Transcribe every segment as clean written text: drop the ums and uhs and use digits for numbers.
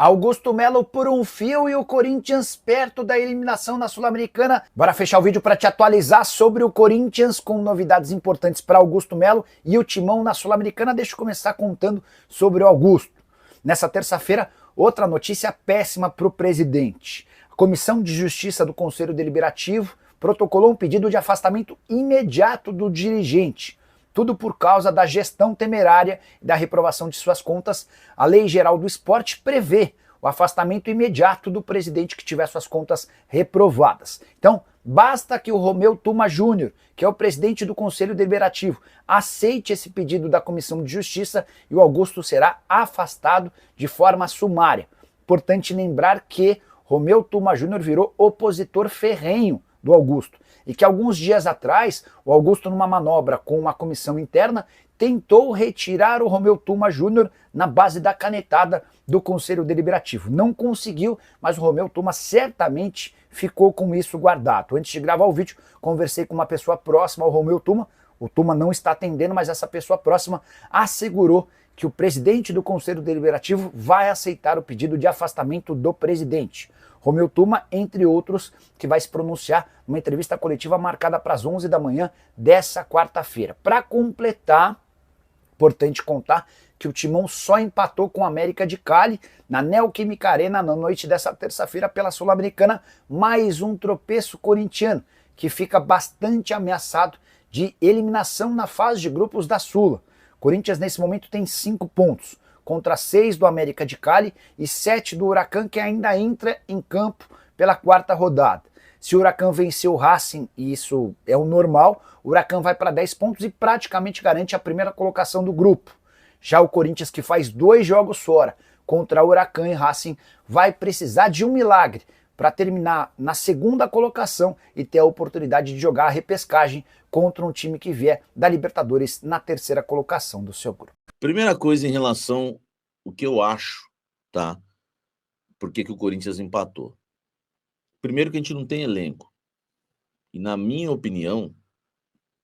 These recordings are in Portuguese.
Augusto Melo por um fio e o Corinthians perto da eliminação na Sul-Americana. Bora fechar o vídeo para te atualizar sobre o Corinthians com novidades importantes para Augusto Melo e o Timão na Sul-Americana. Deixa eu começar contando sobre o Augusto. Nessa terça-feira, outra notícia péssima para o presidente. A Comissão de Justiça do Conselho Deliberativo protocolou um pedido de afastamento imediato do dirigente. Tudo por causa da gestão temerária e da reprovação de suas contas. A Lei Geral do Esporte prevê o afastamento imediato do presidente que tiver suas contas reprovadas. Então, basta que o Romeu Tuma Júnior, que é o presidente do Conselho Deliberativo, aceite esse pedido da Comissão de Justiça e o Augusto será afastado de forma sumária. Importante lembrar que Romeu Tuma Júnior virou opositor ferrenho do Augusto, e que alguns dias atrás, o Augusto, numa manobra com uma comissão interna, tentou retirar o Romeu Tuma Júnior na base da canetada do Conselho Deliberativo. Não conseguiu, mas o Romeu Tuma certamente ficou com isso guardado. Antes de gravar o vídeo, conversei com uma pessoa próxima ao Romeu Tuma. O Tuma não está atendendo, mas essa pessoa próxima assegurou que o presidente do Conselho Deliberativo vai aceitar o pedido de afastamento do presidente. Romeu Tuma, entre outros, que vai se pronunciar numa entrevista coletiva marcada para as 11 da manhã dessa quarta-feira. Para completar, importante contar que o Timão só empatou com o América de Cali na Neoquímica Arena na noite dessa terça-feira pela Sul-Americana. Mais um tropeço corintiano que fica bastante ameaçado de eliminação na fase de grupos da Sula. Corinthians nesse momento tem 5 pontos. Contra 6 do América de Cali e 7 do Huracan, que ainda entra em campo pela 4ª rodada. Se o Huracan vencer o Racing, e isso é o normal, o Huracan vai para 10 pontos e praticamente garante a primeira colocação do grupo. Já o Corinthians, que faz 2 jogos fora contra o Huracan e Racing, vai precisar de um milagre para terminar na 2ª colocação e ter a oportunidade de jogar a repescagem contra um time que vier da Libertadores na 3ª colocação do seu grupo. Primeira coisa em relação ao que eu acho, tá? Por que o Corinthians empatou? Primeiro que a gente não tem elenco. E na minha opinião,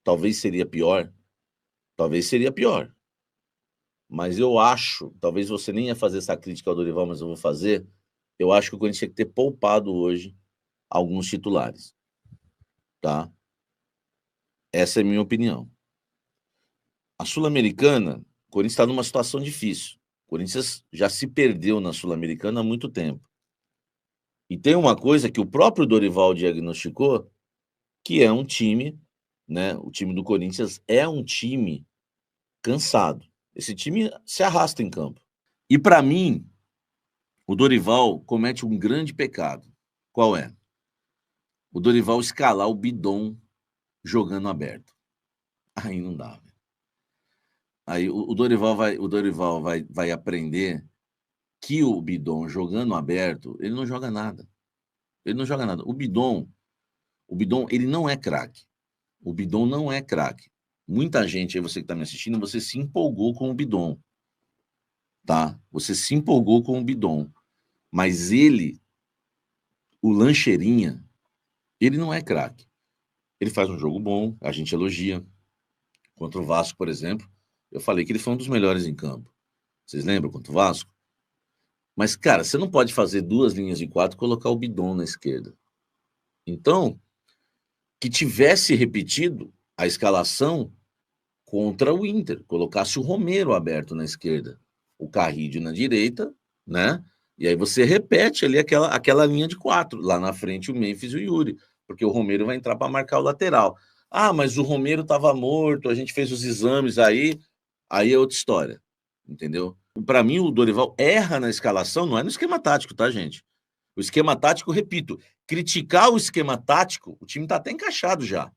talvez seria pior. Mas eu acho, talvez você nem ia fazer essa crítica ao Dorival, mas eu vou fazer. Eu acho que o Corinthians tinha que ter poupado hoje alguns titulares, tá? Essa é a minha opinião. A Sul-Americana, o Corinthians está numa situação difícil. O Corinthians já se perdeu na Sul-Americana há muito tempo. E tem uma coisa que o próprio Dorival diagnosticou, que é um time, né? O time do Corinthians é um time cansado. Esse time se arrasta em campo. E para mim, o Dorival comete um grande pecado. Qual é? O Dorival escalar o Bidon jogando aberto. Aí não dá, velho. Aí o Dorival vai aprender que o Bidon jogando aberto, ele não joga nada. O Bidon, ele não é craque. O Bidon não é craque. Muita gente aí, você que está me assistindo, você se empolgou com o Bidon. Tá? Você se empolgou com o Bidon. Mas ele, o Lancheirinha, ele não é craque. Ele faz um jogo bom, a gente elogia. Contra o Vasco, por exemplo, eu falei que ele foi um dos melhores em campo. Vocês lembram contra o Vasco? Mas, cara, você não pode fazer 2 linhas de 4 e colocar o Bidon na esquerda. Então, que tivesse repetido a escalação contra o Inter, colocasse o Romero aberto na esquerda, o Carrillo na direita, né? E aí você repete ali aquela linha de 4, lá na frente o Memphis e o Yuri, porque o Romero vai entrar para marcar o lateral. Ah, mas o Romero estava morto, a gente fez os exames aí é outra história, entendeu? Para mim, o Dorival erra na escalação, não é no esquema tático, tá, gente? O esquema tático, repito, criticar o esquema tático, o time tá até encaixado já.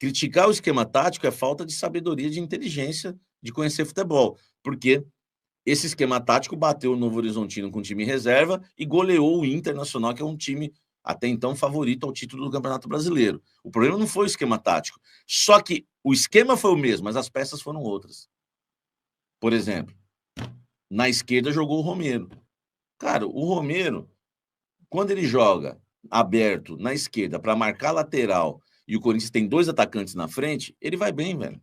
Criticar o esquema tático é falta de sabedoria, de inteligência, de conhecer futebol, porque esse esquema tático bateu o Novo Horizontino com time reserva e goleou o Internacional, que é um time até então favorito ao título do Campeonato Brasileiro. O problema não foi o esquema tático, só que o esquema foi o mesmo, mas as peças foram outras. Por exemplo, na esquerda jogou o Romero. Cara, o Romero, quando ele joga aberto na esquerda para marcar lateral e o Corinthians tem 2 atacantes na frente, ele vai bem, velho.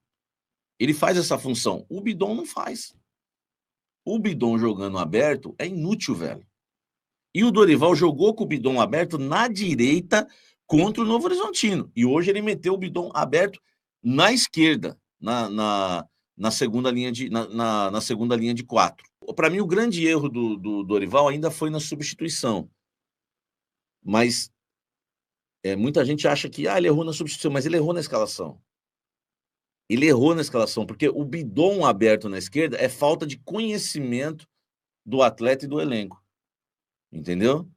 Ele faz essa função. O Bidon não faz. O Bidon jogando aberto é inútil, velho. E o Dorival jogou com o Bidon aberto na direita contra o Novo Horizontino. E hoje ele meteu o Bidon aberto na esquerda, na segunda linha na segunda linha de 4. Para mim, o grande erro do Dorival ainda foi na substituição. Mas muita gente acha que ele errou na substituição, mas ele errou na escalação. Ele errou na escalação, porque o Bidon aberto na esquerda é falta de conhecimento do atleta e do elenco. Entendeu?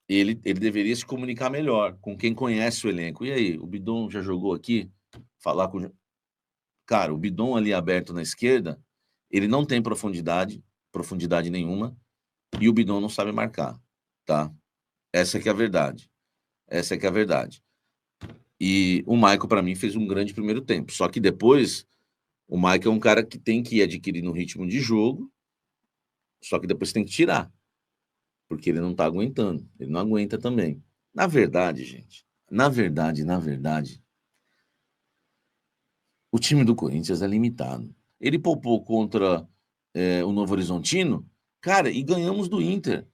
Ele deveria se comunicar melhor com quem conhece o elenco. E aí, o Bidon já jogou aqui? Falar com... Cara, o Bidon ali aberto na esquerda, ele não tem profundidade nenhuma, e o Bidon não sabe marcar, tá? Essa que é a verdade. Essa que é a verdade. E o Michael, para mim, fez um grande primeiro tempo. Só que depois, o Michael é um cara que tem que ir adquirindo um ritmo de jogo, só que depois tem que tirar. Porque ele não tá aguentando. Ele não aguenta também. Na verdade, gente, na verdade, o time do Corinthians é limitado. Ele poupou contra o Novo Horizontino, cara, e ganhamos do Inter.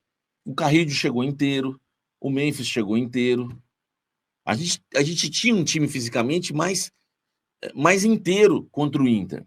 O Carrillo chegou inteiro, o Memphis chegou inteiro. A gente tinha um time fisicamente mais inteiro contra o Inter.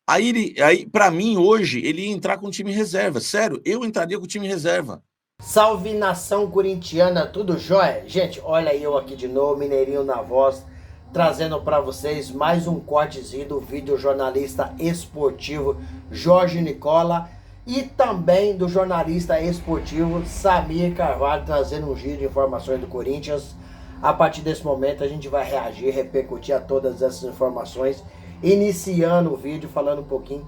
Aí para mim, hoje, ele ia entrar com o time reserva. Sério, eu entraria com o time reserva. Salve, nação corintiana, tudo jóia? Gente, olha eu aqui de novo, Mineirinho na voz, trazendo para vocês mais um cortezinho do vídeo jornalista esportivo Jorge Nicola e também do jornalista esportivo Samir Carvalho, trazendo um giro de informações do Corinthians. A partir desse momento a gente vai reagir, repercutir a todas essas informações, iniciando o vídeo falando um pouquinho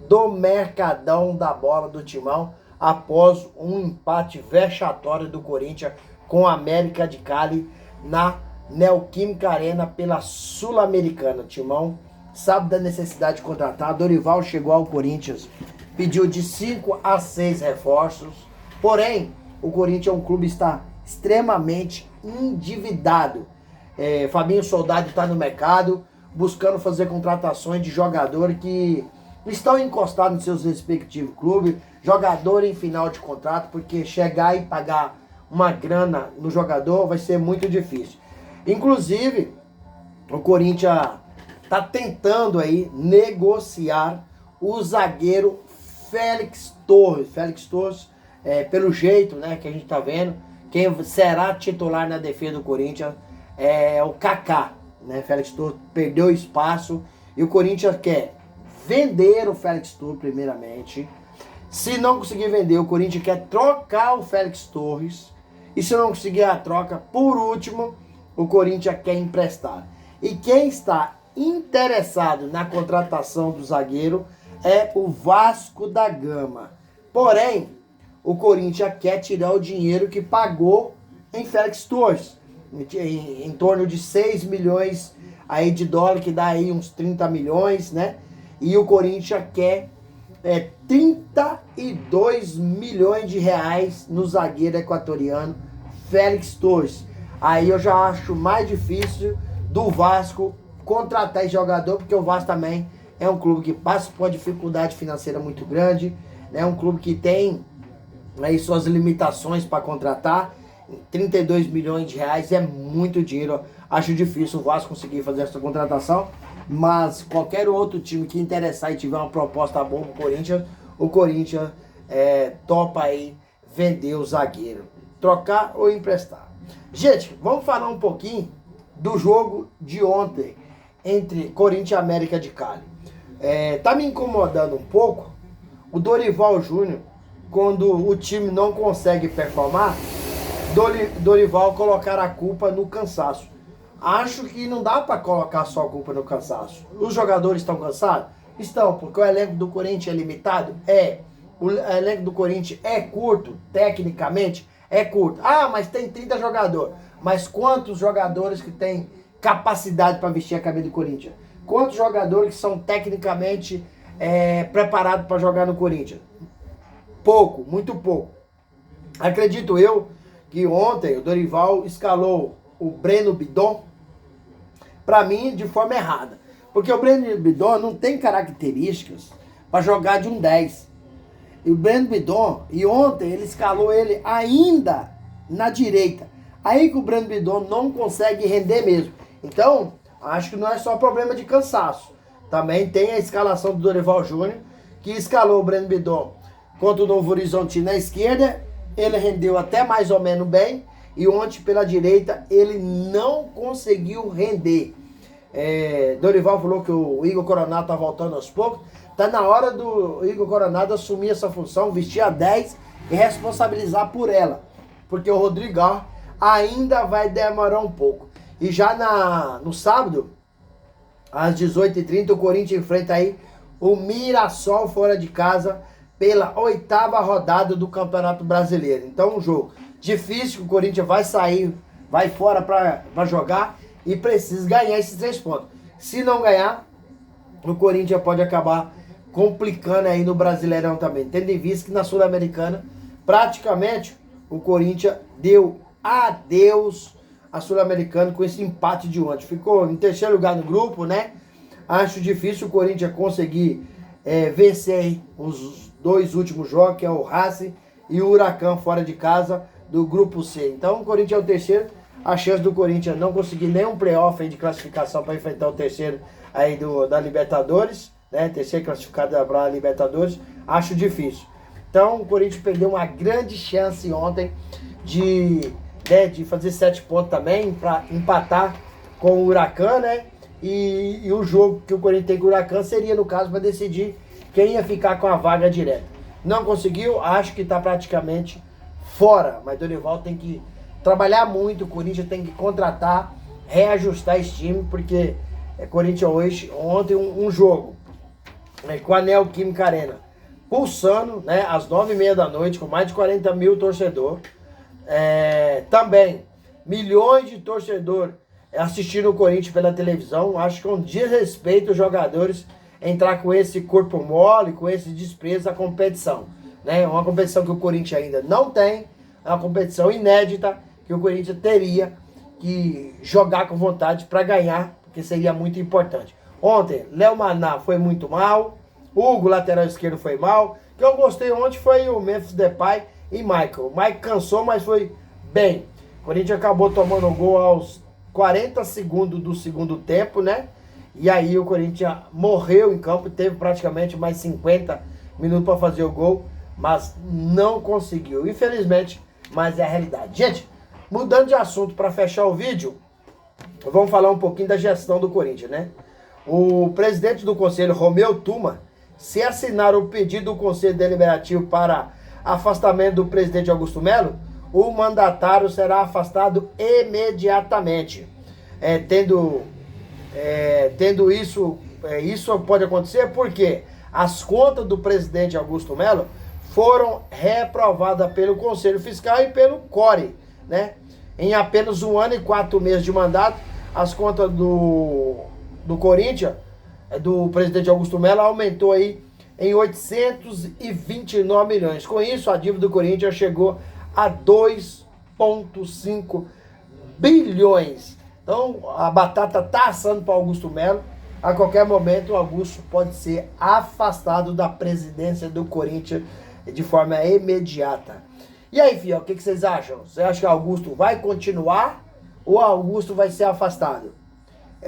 do mercadão da bola do Timão, após um empate vexatório do Corinthians com a América de Cali na Neoquímica Arena pela Sul-Americana. O Timão sabe da necessidade de contratar. Dorival chegou ao Corinthians, pediu de 5 a 6 reforços. Porém, o Corinthians é um clube que está extremamente endividado. Fabinho Soldado está no mercado, buscando fazer contratações de jogadores que estão encostados nos seus respectivos clubes, jogador em final de contrato, porque chegar e pagar uma grana no jogador vai ser muito difícil. Inclusive, o Corinthians está tentando aí negociar o zagueiro Félix Torres. Félix Torres, pelo jeito, né, que a gente está vendo, quem será titular na defesa do Corinthians é o Kaká, né? Félix Torres perdeu espaço e o Corinthians quer vender o Félix Torres primeiramente. Se não conseguir vender, o Corinthians quer trocar o Félix Torres. E se não conseguir a troca, por último, o Corinthians quer emprestar. E quem está interessado na contratação do zagueiro é o Vasco da Gama. Porém, o Corinthians quer tirar o dinheiro que pagou em Félix Torres, em torno de 6 milhões aí de dólar, que dá aí uns 30 milhões, né? E o Corinthians quer 32 milhões de reais no zagueiro equatoriano Félix Torres. Aí eu já acho mais difícil do Vasco contratar esse jogador, porque o Vasco também é um clube que passa por uma dificuldade financeira muito grande, é um clube que tem aí suas limitações para contratar. 32 milhões de reais é muito dinheiro. Acho difícil o Vasco conseguir fazer essa contratação, mas qualquer outro time que interessar e tiver uma proposta boa pro Corinthians, o Corinthians topa aí vender o zagueiro, trocar ou emprestar. Gente, vamos falar um pouquinho do jogo de ontem entre Corinthians e América de Cali. Tá me incomodando um pouco o Dorival Júnior, quando o time não consegue performar, Dorival colocar a culpa no cansaço. Acho que não dá para colocar só a culpa no cansaço. Os jogadores estão cansados? Estão, porque o elenco do Corinthians é limitado? O elenco do Corinthians é curto, tecnicamente é curto. Ah, mas tem 30 jogadores. Mas quantos jogadores que têm capacidade para vestir a camisa do Corinthians? Quantos jogadores que são tecnicamente preparados para jogar no Corinthians? Pouco, muito pouco. Acredito eu que ontem o Dorival escalou o Breno Bidon, para mim, de forma errada. Porque o Breno Bidon não tem características para jogar de um 10. E o Breno Bidon, e ontem ele escalou ele ainda na direita. Aí que o Breno Bidon não consegue render mesmo. Então, acho que não é só problema de cansaço. Também tem a escalação do Dorival Júnior, que escalou o Breno Bidon contra o Novo Horizontino na esquerda. Ele rendeu até mais ou menos bem. E ontem pela direita ele não conseguiu render. Dorival falou que o Igor Coronado tá voltando aos poucos. Tá na hora do Igor Coronado assumir essa função, vestir a 10 e responsabilizar por ela. Porque o Rodrigo ainda vai demorar um pouco. E já no sábado, às 18h30, o Corinthians enfrenta aí o Mirassol fora de casa pela 8ª rodada do Campeonato Brasileiro. Então um jogo difícil, o Corinthians vai sair, vai fora para jogar e precisa ganhar esses 3 pontos. Se não ganhar, o Corinthians pode acabar complicando aí no Brasileirão também. Tendo em vista que na Sul-Americana, praticamente, o Corinthians deu adeus a Sul-Americana com esse empate de ontem. Ficou em terceiro lugar no grupo, né? Acho difícil o Corinthians conseguir vencer os 2 últimos jogos, que é o Racing e o Huracan fora de casa do grupo C. Então o Corinthians é o terceiro. A chance do Corinthians não conseguir nenhum playoff aí de classificação para enfrentar o terceiro aí da Libertadores, né? Terceiro classificado para a Libertadores, acho difícil. Então o Corinthians perdeu uma grande chance ontem de fazer 7 pontos também, para empatar com o Huracan, né? E o jogo que o Corinthians tem com o Huracan seria, no caso, para decidir quem ia ficar com a vaga direta. Não conseguiu, acho que está praticamente fora. Mas Dorival tem que trabalhar muito, o Corinthians tem que contratar, reajustar esse time, porque Corinthians ontem um jogo com a Neoquímica Arena pulsando, né, às 9h30 da noite, com mais de 40 mil torcedores. Também milhões de torcedores assistindo o Corinthians pela televisão. Acho que é um desrespeito os jogadores entrar com esse corpo mole, com esse desprezo à competição, né? Uma competição que o Corinthians ainda não tem, é uma competição inédita que o Corinthians teria que jogar com vontade para ganhar, porque seria muito importante. Ontem, Léo Maná foi muito mal, Hugo, lateral esquerdo, foi mal. O que eu gostei ontem foi o Memphis Depay e Michael. O Mike cansou, mas foi bem. O Corinthians acabou tomando o gol aos 40 segundos do segundo tempo, né? E aí o Corinthians morreu em campo, teve praticamente mais 50 minutos para fazer o gol, mas não conseguiu. Infelizmente, mas é a realidade. Gente, mudando de assunto para fechar o vídeo, vamos falar um pouquinho da gestão do Corinthians, né? O presidente do conselho, Romeu Tuma, se assinar o pedido do Conselho Deliberativo para afastamento do presidente Augusto Melo, o mandatário será afastado imediatamente. Tendo isso pode acontecer porque as contas do presidente Augusto Melo foram reprovadas pelo Conselho Fiscal e pelo CORE, né? Em apenas 1 ano e 4 meses de mandato, as contas do Corinthians, do presidente Augusto Melo, aumentou aí em 829 milhões. Com isso, a dívida do Corinthians chegou a 2,5 bilhões. Então, a batata está assando para Augusto Melo. A qualquer momento, o Augusto pode ser afastado da presidência do Corinthians de forma imediata. E aí, filho, o que vocês acham? Você acha que Augusto vai continuar ou Augusto vai ser afastado?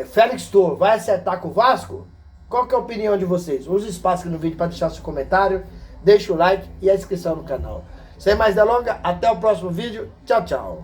Félix Thor vai acertar com o Vasco? Qual que é a opinião de vocês? Use o espaço aqui no vídeo para deixar seu comentário, deixa o like e a inscrição no canal. Sem mais delongas, até o próximo vídeo. Tchau, tchau.